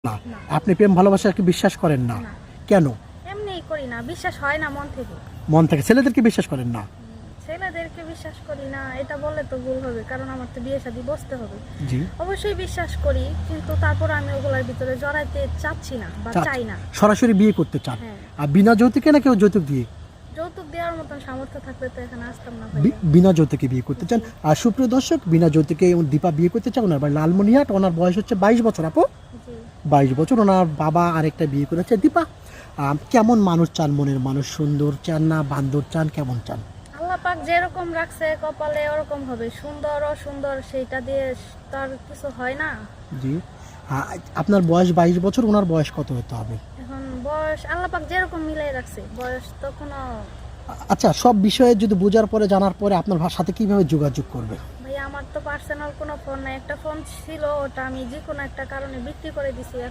না। না। আপনি প্রেম ভালোবাসাকে বিশ্বাস করেন না? না। কেন? এমনিই করি না, বিশ্বাস হয় না মন থেকে। মন থেকে ছেলেদেরকে বিশ্বাস করেন না? ছেলেদেরকে বিশ্বাস করি না এটা বললে তো ভুল হবে, কারণ আমার তো বিয়ে শাদী বসতে হবে। জি। অবশ্যই বিশ্বাস করি, কিন্তু তারপর আমি ওগুলোর ভিতরে জড়াইতে চাচ্ছি না বা চাই না। সরাসরি বিয়ে করতে চান? হ্যাঁ। আর বিনা যৌতুকে না কেউ যৌতুক দিয়ে? যৌতুক দেওয়ার মতন সামর্থ্য থাকলে তো এখানে আসতাম না ভাইয়া। বিনা যৌতুকে বিয়ে করতে চান। আর সুপ্রিয় দর্শক, বিনা যৌতুকে দীপা বিয়ে করতে চান। ওনার বাড়ি লালমনিরহাট, ওনার বয়স হচ্ছে 22 বছর। আপু জি। 22 বছর। ওনার বাবা আরেকটা বিয়ে করেছে। দীপা কেমন মানুষ চান? মনের মানুষ সুন্দর চান না বান্দর চান? কেমন চান? আল্লাহ পাক যেরকম রাখছে কপালে ওরকম হবে, সুন্দর অসুন্দর সেইটা দিয়ে তার কিছু হয় না। জি। আপনার বয়স 22 বছর, ওনার বয়স কত হতে হবে? এখন বয়স আল্লাহ পাক যেরকম মিলাই রাখছে, বয়স তো কোনো। আচ্ছা, সব বিষয়ে যদি বোঝার পরে জানার পরে আপনার সাথে কিভাবে যোগাযোগ করবে? ভাইয়া আমার তো পার্সোনাল কোনো ফোন নাই, একটা ফোন ছিল ওটা আমি যে কোনো একটা কারণে বিক্রি করে দিছি। এখন